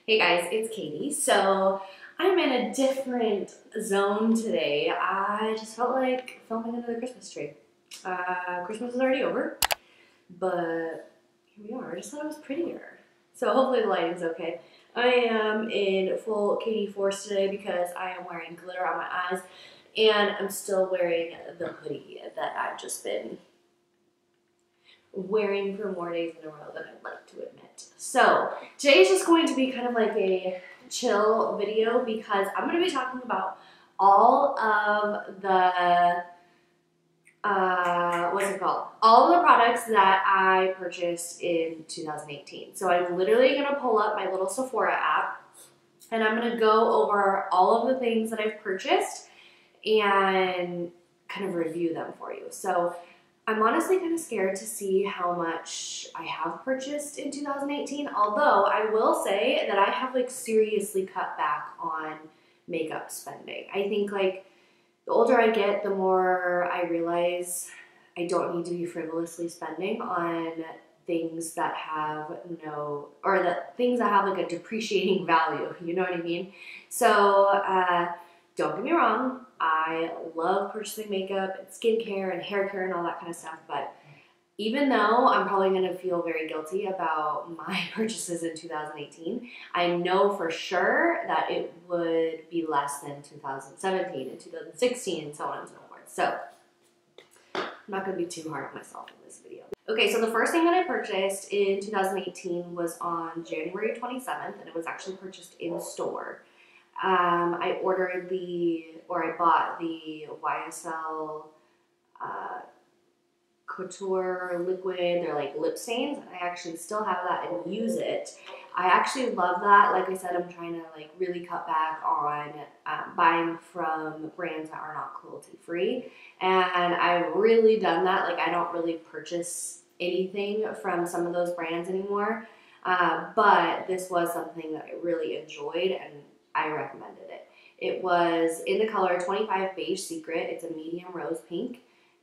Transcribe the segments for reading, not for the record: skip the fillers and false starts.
Hey guys, it's Katie. So I'm in a different zone today. I just felt like filming another Christmas tree. Christmas is already over, but here we are. I just thought it was prettier. So hopefully the lighting's okay. I am in full Katie Force today because I am wearing glitter on my eyes and I'm still wearing the hoodie that I've just been wearing for more days in a row than I'd like to admit. So today's just going to be kind of like a chill video because I'm going to be talking about all of the, what's it called? All of the products that I purchased in 2018. So I'm literally going to pull up my little Sephora app and I'm going to go over all of the things that I've purchased and kind of review them for you. So I'm honestly kind of scared to see how much I have purchased in 2018, although I will say that I have like seriously cut back on makeup spending. I think like the older I get, the more I realize I don't need to be frivolously spending on things that have things that have like a depreciating value, you know what I mean? So don't get me wrong, I love purchasing makeup and skincare and hair care and all that kind of stuff, but even though I'm probably going to feel very guilty about my purchases in 2018, I know for sure that it would be less than 2017 and 2016 and so on and so forth. So I'm not going to be too hard on myself in this video. Okay, so the first thing that I purchased in 2018 was on January 27th, and it was actually purchased in store. I bought the YSL Couture liquid. They're like lip stains, and I actually still have that and use it. I actually love that. Like I said, I'm trying to like really cut back on buying from brands that are not cruelty free, and I've really done that. Like I don't really purchase anything from some of those brands anymore, but this was something that I really enjoyed and I recommended it. It was in the color 25 Beige Secret. It's a medium rose pink.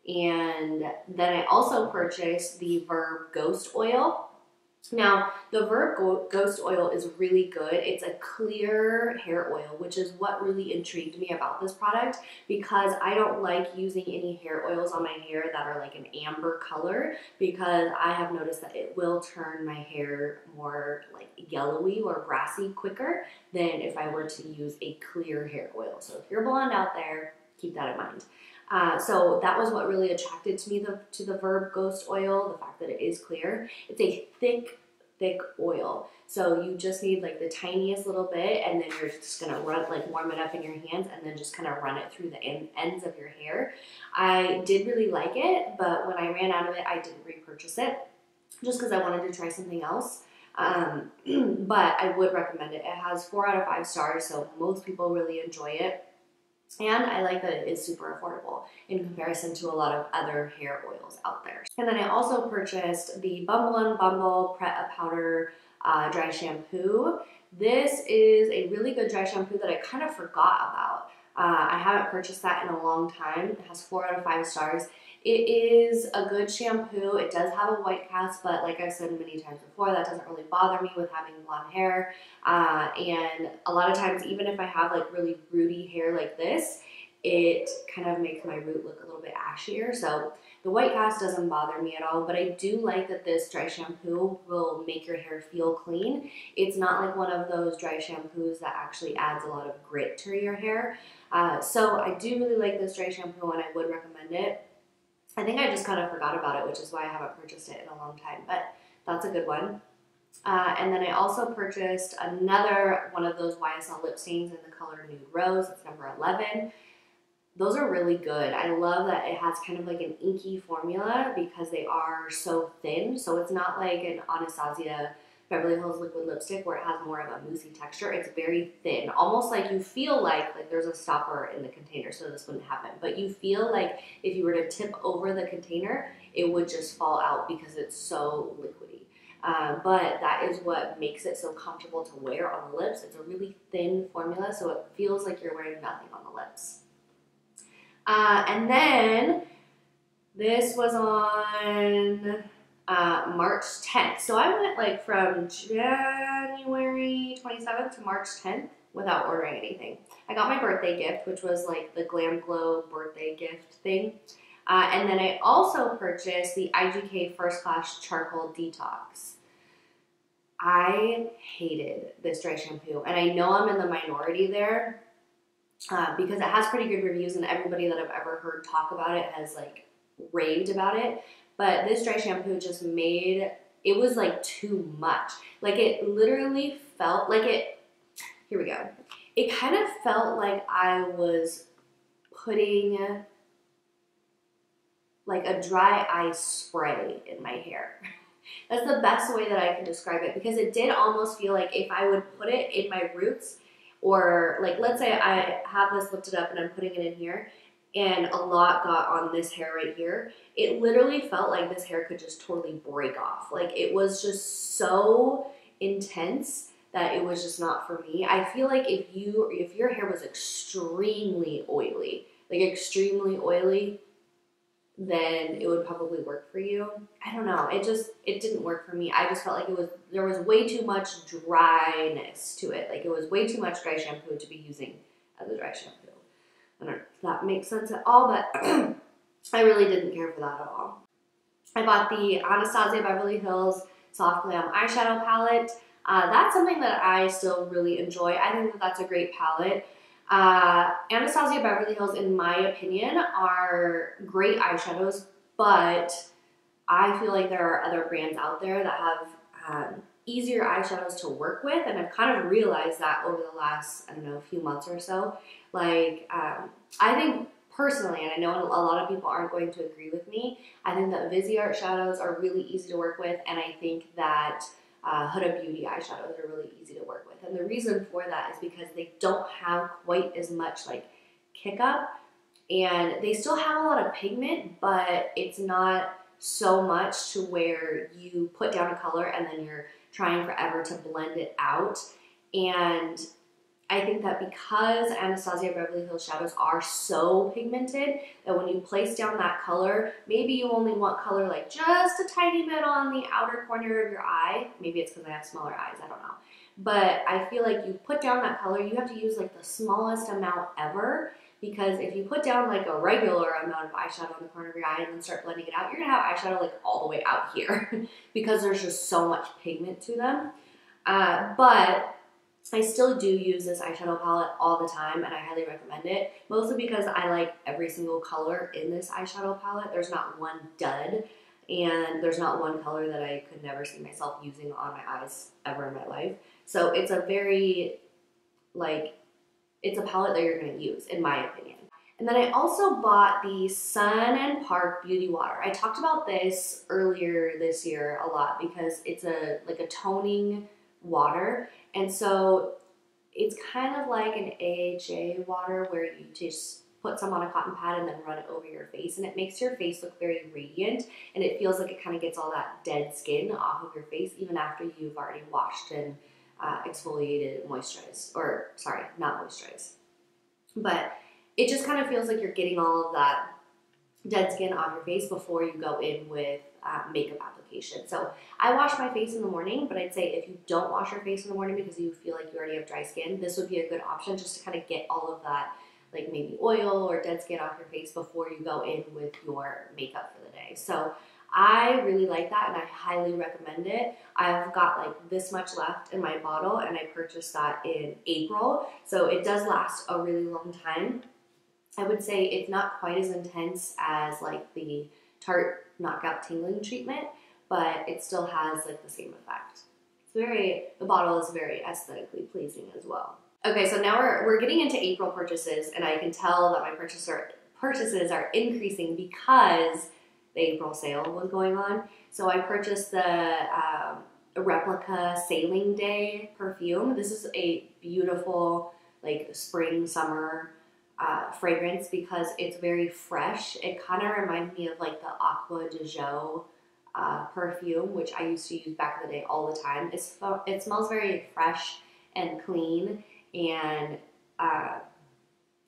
And then I also purchased the Verb Ghost Oil. Now, the Verb Ghost Oil is really good. It's a clear hair oil, which is what really intrigued me about this product because I don't like using any hair oils on my hair that are like an amber color because I have noticed that it will turn my hair more like yellowy or brassy quicker than if I were to use a clear hair oil. So if you're blonde out there, keep that in mind. So that was what really attracted to me to the Verb Ghost Oil, the fact that it is clear. It's a thick oil. So you just need like the tiniest little bit and then you're just going to warm it up in your hands and then just kind of run it through the ends of your hair. I did really like it, but when I ran out of it, I didn't repurchase it just because I wanted to try something else. But I would recommend it. It has 4 out of 5 stars, so most people really enjoy it. And I like that it is super affordable in comparison to a lot of other hair oils out there. And then I also purchased the Bumble & Bumble Pret A Powder Dry Shampoo. This is a really good dry shampoo that I kind of forgot about. I haven't purchased that in a long time. It has 4 out of 5 stars. It is a good shampoo. It does have a white cast, but like I've said many times before, that doesn't really bother me with having blonde hair. And a lot of times, even if I have like really rooty hair like this, it kind of makes my root look a little bit ashier. So the white cast doesn't bother me at all, but I do like that this dry shampoo will make your hair feel clean. It's not like one of those dry shampoos that actually adds a lot of grit to your hair. So I do really like this dry shampoo and I would recommend it. I think I just kind of forgot about it, which is why I haven't purchased it in a long time, but that's a good one. And then I also purchased another one of those YSL lip stains in the color Nude Rose. It's number 11. Those are really good. I love that it has kind of like an inky formula because they are so thin. So it's not like an Anastasia Beverly Hills liquid lipstick where it has more of a moussey texture. It's very thin, almost like you feel like there's a stopper in the container, so this wouldn't happen. But you feel like if you were to tip over the container, it would just fall out because it's so liquidy. But that is what makes it so comfortable to wear on the lips. It's a really thin formula, so it feels like you're wearing nothing on the lips. And then this was on March 10th. So I went like from January 27th to March 10th without ordering anything. I got my birthday gift, which was like the Glam Glow birthday gift thing. And then I also purchased the IGK First Class Charcoal Detox. I hated this dry shampoo, and I know I'm in the minority there because it has pretty good reviews, and everybody that I've ever heard talk about it has like raved about it. But this dry shampoo just made, it was like too much. Like it literally felt like it, here we go. It kind of felt like I was putting like a dry ice spray in my hair. That's the best way that I can describe it, because it did almost feel like if I would put it in my roots, or like let's say I have this lifted up and I'm putting it in here and a lot got on this hair right here, it literally felt like this hair could just totally break off. Like it was just so intense that it was just not for me. I feel like if your hair was extremely oily, then it would probably work for you. I don't know. It didn't work for me. I just felt like there was way too much dryness to it. Like it was way too much dry shampoo to be using as a dry shampoo. I don't know if that makes sense at all, but I really didn't care for that at all. I bought the Anastasia Beverly Hills Soft Glam Eyeshadow Palette. That's something that I still really enjoy. I think that that's a great palette. Anastasia Beverly Hills, in my opinion, are great eyeshadows, but I feel like there are other brands out there that have easier eyeshadows to work with, and I've kind of realized that over the last, I don't know, few months or so. Like, I think personally, and I know a lot of people aren't going to agree with me, I think that Viseart shadows are really easy to work with, and I think that Huda Beauty eyeshadows are really easy to work with. And the reason for that is because they don't have quite as much like kick up, and they still have a lot of pigment, but it's not so much to where you put down a color and then you're trying forever to blend it out. And I think that because Anastasia Beverly Hills shadows are so pigmented that when you place down that color, maybe you only want color like just a tiny bit on the outer corner of your eye. Maybe it's because I have smaller eyes, I don't know. But I feel like you put down that color, you have to use like the smallest amount ever, because if you put down like a regular amount of eyeshadow on the corner of your eye and then start blending it out, you're gonna have eyeshadow like all the way out here because there's just so much pigment to them. But I still do use this eyeshadow palette all the time, and I highly recommend it, mostly because I like every single color in this eyeshadow palette. There's not one dud, and there's not one color that I could never see myself using on my eyes ever in my life. So it's a very, like, it's a palette that you're going to use, in my opinion. And then I also bought the Sun and Park Beauty Water. I talked about this earlier this year a lot because it's like a toning water. And so it's kind of like an AHA water where you just put some on a cotton pad and then run it over your face, and it makes your face look very radiant, and it feels like it kind of gets all that dead skin off of your face even after you've already washed and exfoliated, moisturized, or sorry, not moisturized. But it just kind of feels like you're getting all of that dead skin on your face before you go in with makeup application. So I wash my face in the morning, but I'd say if you don't wash your face in the morning because you feel like you already have dry skin, this would be a good option just to kind of get all of that, like maybe oil or dead skin off your face before you go in with your makeup for the day. So I really like that, and I highly recommend it. I've got like this much left in my bottle, and I purchased that in April, so it does last a really long time. I would say it's not quite as intense as like the Tarte Knockout Tingling Treatment, but it still has like the same effect. The bottle is very aesthetically pleasing as well. Okay, so now we're getting into April purchases, and I can tell that my purchases are increasing because the April sale was going on. So I purchased the Replica Sailing Day perfume. This is a beautiful like spring, summer fragrance because it's very fresh. It kind of reminds me of like the Aqua de Jo perfume, which I used to use back in the day all the time. It smells very fresh and clean, and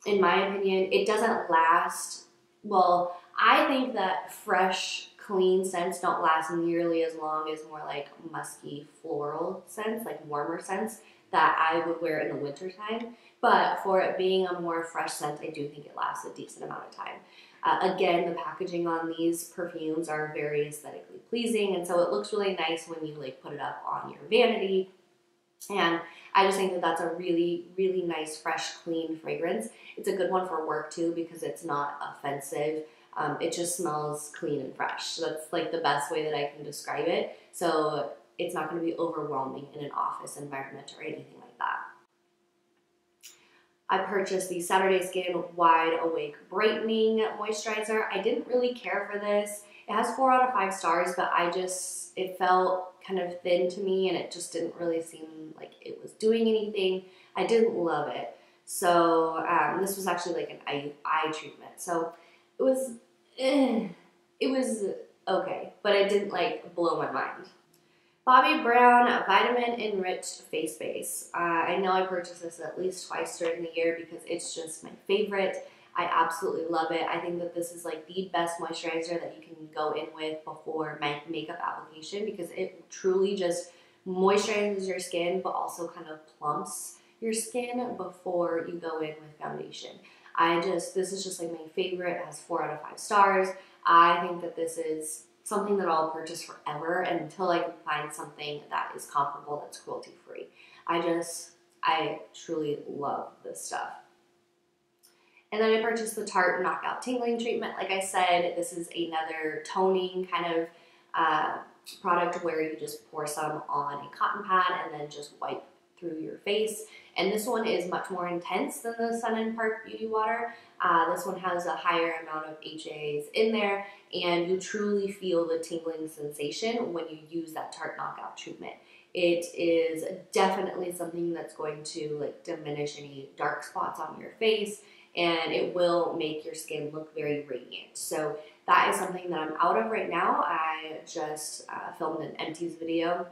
in my opinion, it doesn't last. Well, I think that fresh, clean scents don't last nearly as long as more like musky floral scents, like warmer scents that I would wear in the wintertime. But for it being a more fresh scent, I do think it lasts a decent amount of time. Again, the packaging on these perfumes are very aesthetically pleasing, and so it looks really nice when you like put it up on your vanity. And I just think that that's a really, really nice, fresh, clean fragrance. It's a good one for work too because it's not offensive. It just smells clean and fresh. So that's like the best way that I can describe it. So it's not going to be overwhelming in an office environment or anything like that. I purchased the Saturday Skin Wide Awake Brightening Moisturizer. I didn't really care for this. It has 4 out of 5 stars, but it felt kind of thin to me and it just didn't really seem like it was doing anything. I didn't love it. So this was actually like an eye treatment. So it was okay, but it didn't like blow my mind. Bobbi Brown Vitamin Enriched Face Base. I know I purchase this at least twice during the year because it's just my favorite. I absolutely love it. I think that this is like the best moisturizer that you can go in with before makeup application because it truly just moisturizes your skin but also kind of plumps your skin before you go in with foundation. This is just like my favorite. It has 4 out of 5 stars. I think that this is something that I'll purchase forever until I can find something that is comparable that's cruelty free. I truly love this stuff. And then I purchased the Tarte Knockout Tingling Treatment. Like I said, this is another toning kind of product where you just pour some on a cotton pad and then just wipe through your face. And this one is much more intense than the Sun & Park Beauty Water. This one has a higher amount of HAs in there, and you truly feel the tingling sensation when you use that Tarte Knockout treatment. It is definitely something that's going to like diminish any dark spots on your face, and it will make your skin look very radiant. So that is something that I'm out of right now. I just filmed an empties video.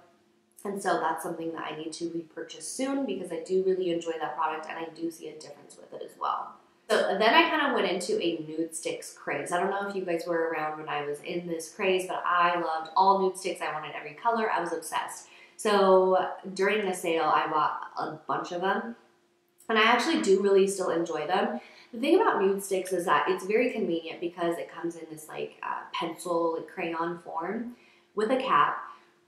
And so that's something that I need to repurchase soon because I do really enjoy that product and I do see a difference with it as well. So then I kind of went into a Nudestix craze. I don't know if you guys were around when I was in this craze, but I loved all Nudestix. I wanted every color. I was obsessed. So during the sale, I bought a bunch of them. And I actually do really still enjoy them. The thing about Nudestix is that it's very convenient because it comes in this like pencil, like crayon form with a cap,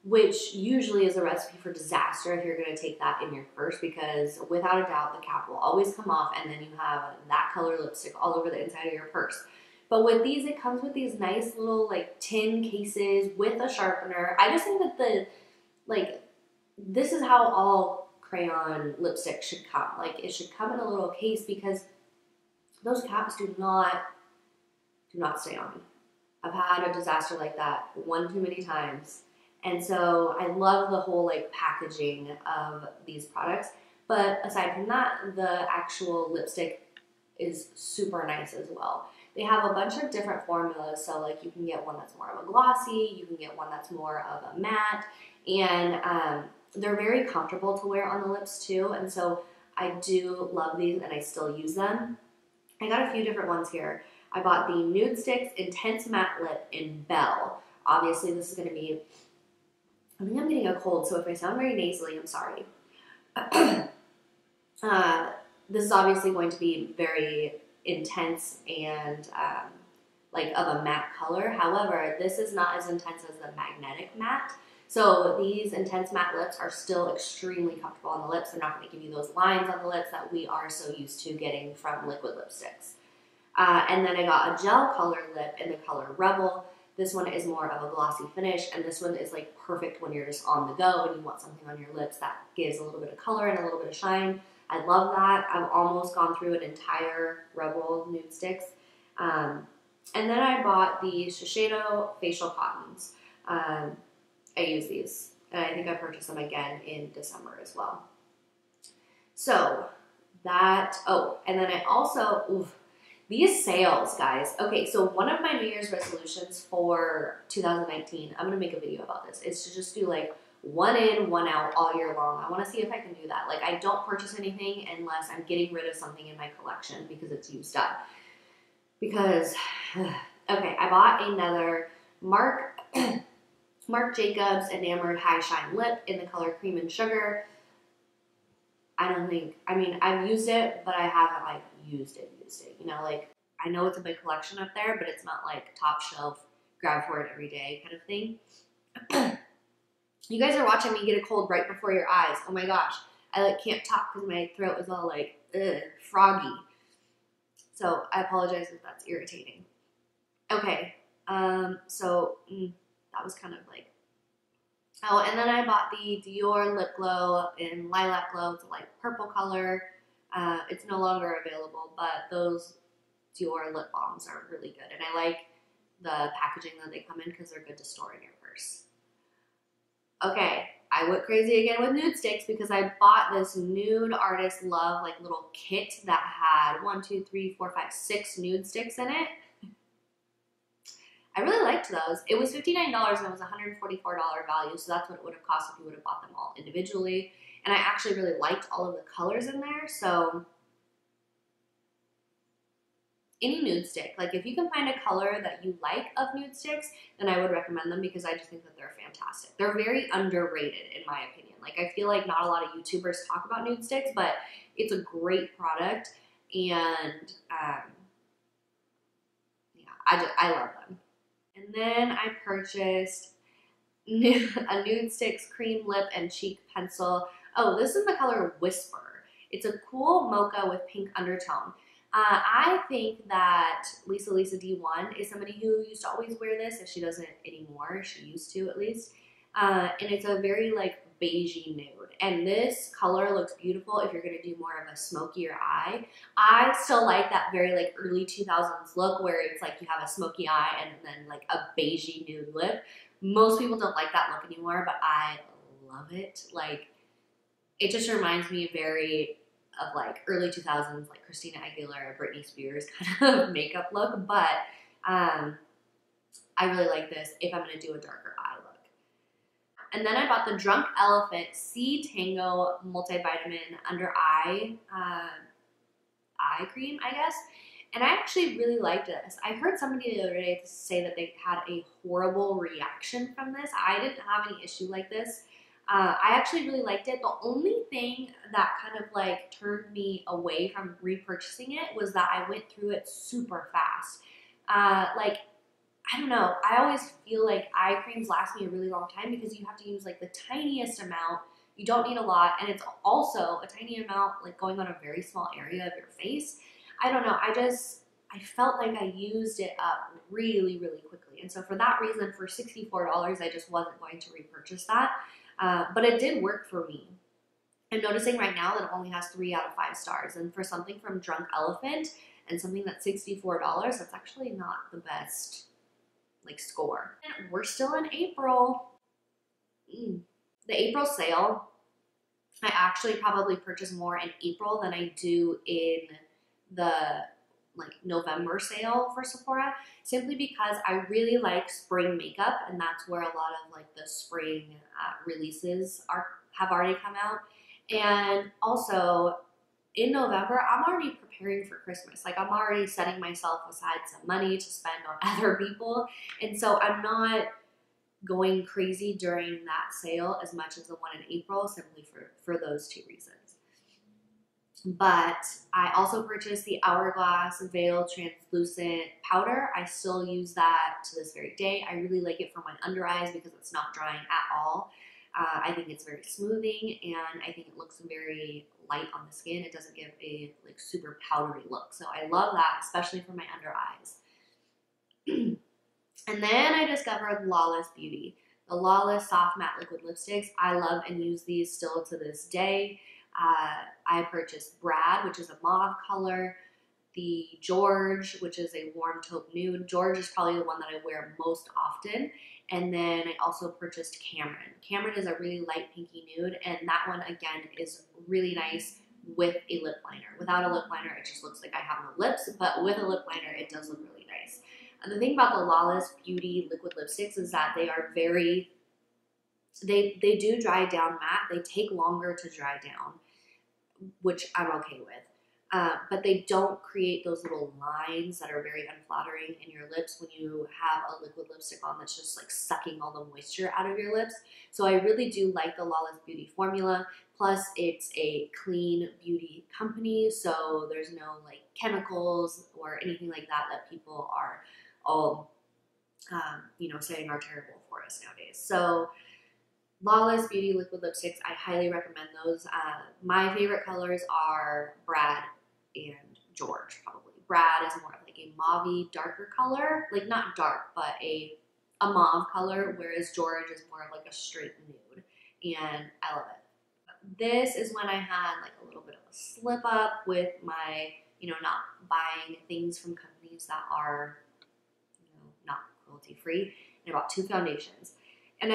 which usually is a recipe for disaster if you're going to take that in your purse because without a doubt the cap will always come off and then you have that color lipstick all over the inside of your purse. But with these, it comes with these nice little like tin cases with a sharpener. I just think that this is how all crayon lipstick should come. Like it should come in a little case because those caps do not stay on. I've had a disaster like that one too many times. And so I love the whole like packaging of these products. But aside from that, the actual lipstick is super nice as well. They have a bunch of different formulas. So like you can get one that's more of a glossy, you can get one that's more of a matte, and they're very comfortable to wear on the lips too. And so I do love these and I still use them. I got a few different ones here. I bought the Nudestix Intense Matte Lip in Belle. Obviously this is going to be, I think I'm getting a cold, so if I sound very nasally, I'm sorry. This is obviously going to be very intense and like of a matte color. However, this is not as intense as the magnetic matte. So these intense matte lips are still extremely comfortable on the lips. They're not going to give you those lines on the lips that we are so used to getting from liquid lipsticks. And then I got a gel color lip in the color Rebel. This one is more of a glossy finish, and this one is like perfect when you're just on the go and you want something on your lips that gives a little bit of color and a little bit of shine. I love that. I've almost gone through an entire Rebel Nudestix. And then I bought the Shiseido Facial Cottons. I use these, and I think I purchased them again in December as well. So that, oh, and then I also, these sales, guys. Okay, so one of my New Year's resolutions for 2019, I'm going to make a video about this, is to just do like one in, one out all year long. I want to see if I can do that. Like I don't purchase anything unless I'm getting rid of something in my collection because it's used up. Because, okay, I bought another Marc Jacobs Enamored High Shine Lip in the color Cream and Sugar. I mean, I've used it, but I haven't like used it. You know, like I know it's a big collection up there, but it's not like top shelf, grab for it every day kind of thing. You guys are watching me get a cold right before your eyes. Oh my gosh. I like can't talk because my throat is all like froggy. So I apologize if that's irritating. Okay, so that was kind of like, oh, and then I bought the Dior Lip Glow in Lilac Glow. It's a light purple color. It's no longer available, but those Dior lip balms are really good. And I like the packaging that they come in because they're good to store in your purse. Okay, I went crazy again with Nudestix because I bought this Nude Artist Love like little kit that had 6 nude sticks in it. I really liked those. It was $59 and it was $144 value, so that's what it would have cost if you would have bought them all individually. And I actually really liked all of the colors in there, so any nude stick, like if you can find a color that you like of nude sticks, then I would recommend them because I just think that they're fantastic. They're very underrated in my opinion. Like I feel like not a lot of YouTubers talk about nude sticks, but it's a great product and yeah, I love them. And then I purchased a Nudestix Cream Lip and Cheek Pencil. Oh, this is the color Whisper. It's a cool mocha with pink undertone. I think that Lisa D1 is somebody who used to always wear this. If she doesn't anymore, she used to at least. And it's a very like beigey nude. And this color looks beautiful if you're going to do more of a smokier eye. I still like that very like early 2000s look where it's like you have a smoky eye and then like a beigey nude lip. Most people don't like that look anymore, but I love it. Like, it just reminds me very of like early 2000s, like Christina Aguilera, Britney Spears kind of makeup look. But I really like this if I'm going to do a darker eye look. And then I bought the Drunk Elephant C Tango Multivitamin Under Eye eye cream, I guess. And I actually really liked this. I heard somebody the other day say that they had a horrible reaction from this. I didn't have any issue like this. I actually really liked it. The only thing that kind of like turned me away from repurchasing it was that I went through it super fast. Like, I don't know. I always feel like eye creams last me a really long time because you have to use like the tiniest amount. You don't need a lot. And it's also a tiny amount like going on a very small area of your face. I don't know. I felt like I used it up really, really quickly. And so for that reason, for $64, I just wasn't going to repurchase that. But it did work for me. I'm noticing right now that it only has 3 out of 5 stars. And for something from Drunk Elephant and something that's $64, that's actually not the best like score. And we're still in April. The April sale, I actually probably purchase more in April than I do in the like November sale for Sephora, simply because I really like spring makeup, and that's where a lot of like the spring releases have already come out. And also in November, I'm already preparing for Christmas. Like I'm already setting myself aside some money to spend on other people, and so I'm not going crazy during that sale as much as the one in April, simply for those 2 reasons. But I also purchased the Hourglass Veil Translucent Powder. I still use that to this very day. I really like it for my under eyes because it's not drying at all. I think it's very smoothing, and I think it looks very light on the skin. It doesn't give a like super powdery look. So I love that, especially for my under eyes. And then I discovered Lawless Beauty. The Lawless Soft Matte Liquid Lipsticks. I love and use these still to this day. I purchased Brad, which is a mauve color, the George, which is a warm taupe nude. George is probably the one that I wear most often. And then I also purchased Cameron. Cameron is a really light pinky nude, and that one, again, is really nice with a lip liner. Without a lip liner, it just looks like I have no lips, but with a lip liner, it does look really nice. And the thing about the Lawless Beauty liquid lipsticks is that they are very, they do dry down matte. They take longer to dry down, which I'm okay with. but they don't create those little lines that are very unflattering in your lips when you have a liquid lipstick on that's just like sucking all the moisture out of your lips. So I really do like the Lawless Beauty formula. Plus, it's a clean beauty company, so there's no like chemicals or anything like that that people are all, saying are terrible for us nowadays. So Lawless Beauty liquid lipsticks, I highly recommend those. My favorite colors are Brad and George, probably. Brad is more of like a mauve darker color, like not dark, but a mauve color, whereas George is more of like a straight nude, and I love it. This is when I had like a little bit of a slip up with my, not buying things from companies that are, not cruelty free, and I bought 2 foundations, and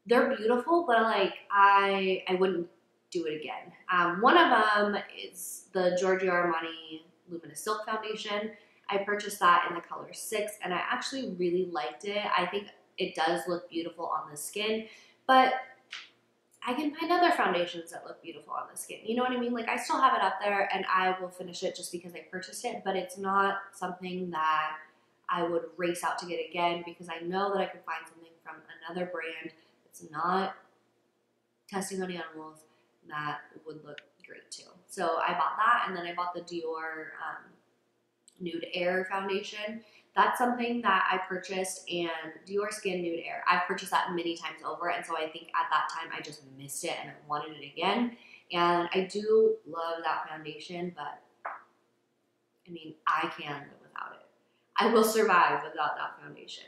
they're beautiful, but like I wouldn't do it again. One of them is the Giorgio Armani Luminous Silk Foundation. I purchased that in the color 6, and I actually really liked it. I think it does look beautiful on the skin, but I can find other foundations that look beautiful on the skin. You know what I mean? Like, I still have it up there, and I will finish it just because I purchased it, but it's not something that I would race out to get again, because I know that I can find something from another brand it's not testing on animals that would look great too. So I bought that, and then I bought the Dior Nude Air foundation. That's something that I purchased, and Dior Skin Nude Air, I've purchased that many times over, and so I think at that time I just missed it and I wanted it again. And I do love that foundation, but I mean, I can live without it. I will survive without that foundation.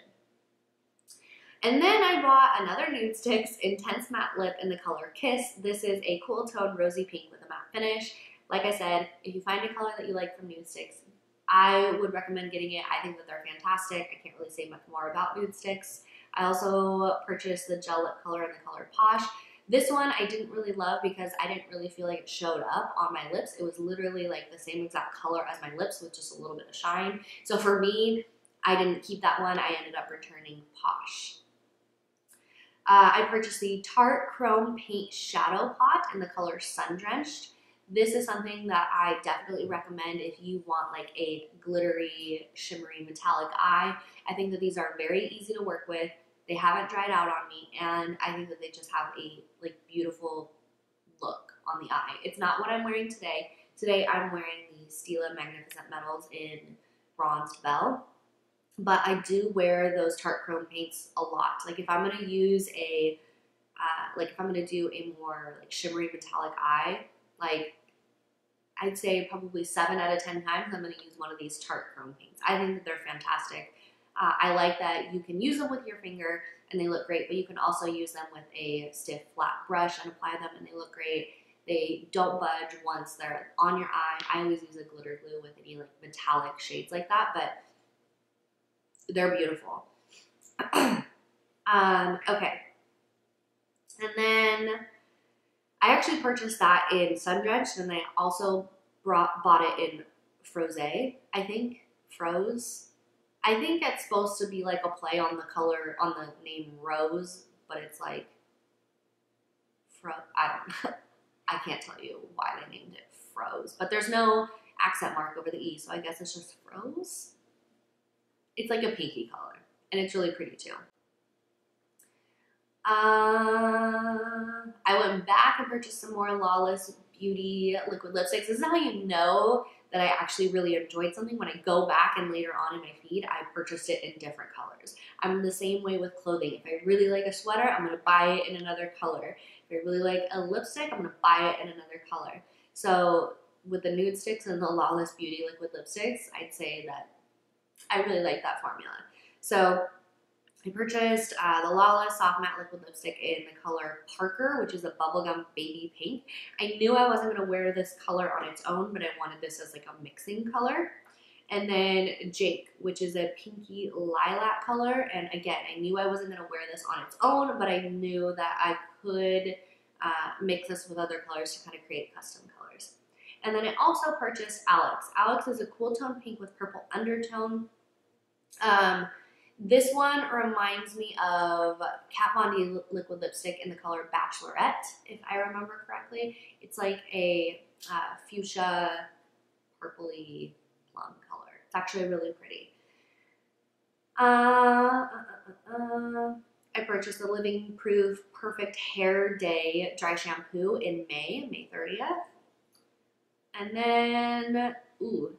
And then I bought another Nudestix Intense Matte Lip in the color Kiss. This is a cool tone rosy pink with a matte finish. Like I said, if you find a color that you like from Nudestix, I would recommend getting it. I think that they're fantastic. I can't really say much more about Nudestix. I also purchased the gel lip color in the color Posh. This one I didn't really love because I didn't really feel like it showed up on my lips. It was literally like the same exact color as my lips with just a little bit of shine. So for me, I didn't keep that one. I ended up returning Posh. I purchased the Tarte Chrome Paint Shadow Pot in the color Sun Drenched. This is something that I definitely recommend if you want like a glittery, shimmery, metallic eye. I think that these are very easy to work with. They haven't dried out on me, and I think that they just have a like beautiful look on the eye. It's not what I'm wearing today. Today I'm wearing the Stila Magnificent Metals in Bronzed Bell. But I do wear those Tarte Chrome paints a lot. Like if I'm gonna use a, if I'm gonna do a more like shimmery metallic eye, like I'd say probably 7 out of 10 times I'm gonna use one of these Tarte Chrome paints. I think that they're fantastic. I like that you can use them with your finger and they look great, but you can also use them with a stiff flat brush and apply them and they look great. They don't budge once they're on your eye. I always use a glitter glue with any like metallic shades like that, but they're beautiful. Okay. And then I actually purchased that in Sun Drenched, and I also bought it in Froze, I think. Froze. I think it's supposed to be like a play on the color, on the name Rose, but it's like, I don't know. I can't tell you why they named it Froze, but there's no accent mark over the E, so I guess it's just Froze. It's like a pinky color, and it's really pretty too. I went back and purchased some more Lawless Beauty liquid lipsticks. This is how you know that I actually really enjoyed something. When I go back and later on in my feed, I purchased it in different colors. I'm the same way with clothing. If I really like a sweater, I'm going to buy it in another color. If I really like a lipstick, I'm going to buy it in another color. So with the Nudestix and the Lawless Beauty liquid lipsticks, I'd say that I really like that formula. So I purchased the Lawless Soft Matte Liquid Lipstick in the color Parker, which is a bubblegum baby pink. I knew I wasn't going to wear this color on its own, but I wanted this as like a mixing color. And then Jake, which is a pinky lilac color. And again, I knew I wasn't going to wear this on its own, but I knew that I could mix this with other colors to kind of create custom colors. And then I also purchased Alex. Alex is a cool tone pink with purple undertone. This one reminds me of Kat Von D liquid lipstick in the color Bachelorette, if I remember correctly. It's like a fuchsia, purpley plum color. It's actually really pretty. I purchased the Living Proof Perfect Hair Day Dry Shampoo in May 30th. And then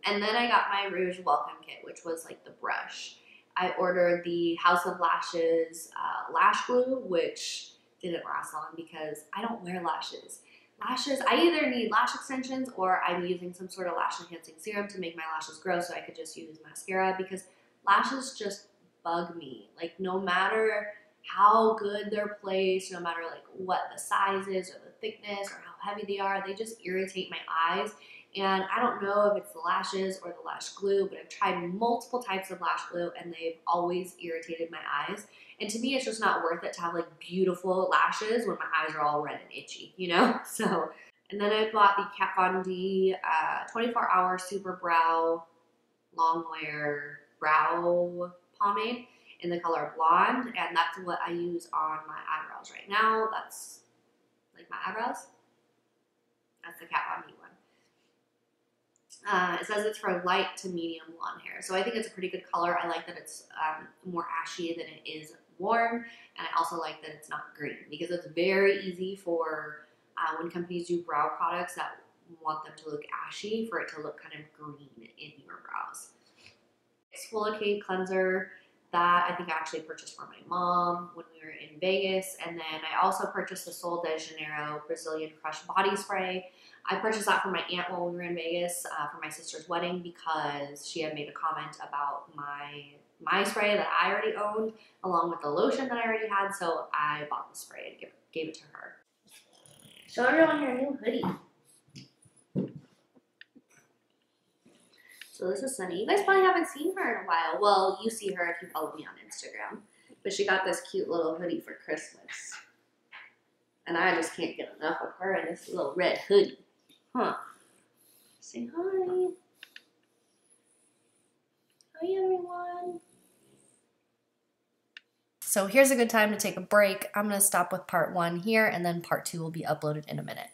I got my Rouge Welcome Kit, which was like the brush. I ordered the House of Lashes lash glue, which didn't last long because I don't wear lashes. I either need lash extensions or I'm using some sort of lash enhancing serum to make my lashes grow so I could just use mascara, because lashes just bug me. Like, no matter how good they're placed, no matter like what the size is or the thickness or how heavy they are, they just irritate my eyes. And I don't know if it's the lashes or the lash glue, but I've tried multiple types of lash glue and they've always irritated my eyes. And to me, it's just not worth it to have like beautiful lashes when my eyes are all red and itchy, you know? So, and then I bought the Kat Von D 24-hour Super Brow Long Wear Brow Pomade in the color Blonde, and that's what I use on my eyebrows right now. That's like my eyebrows. That's the Kat Von D one. It says it's for light to medium blonde hair, so I think it's a pretty good color. I like that it's more ashy than it is warm, and I also like that it's not green, because it's very easy for when companies do brow products that want them to look ashy, for it to look kind of green in your brows. Exfoliate cleanser that I think I actually purchased for my mom when we were in Vegas. And then I also purchased the Sol de Janeiro Brazilian Crush Body Spray. I purchased that for my aunt while we were in Vegas for my sister's wedding, because she had made a comment about my spray that I already owned along with the lotion that I already had. So I bought the spray and gave it to her. Show everyone your new hoodie. So this is Sunny. You guys probably haven't seen her in a while. Well, you see her if you follow me on Instagram. But she got this cute little hoodie for Christmas. And I just can't get enough of her in this little red hoodie. Huh. Say hi. Hi, everyone. So here's a good time to take a break. I'm going to stop with part 1 here, and then part 2 will be uploaded in a minute.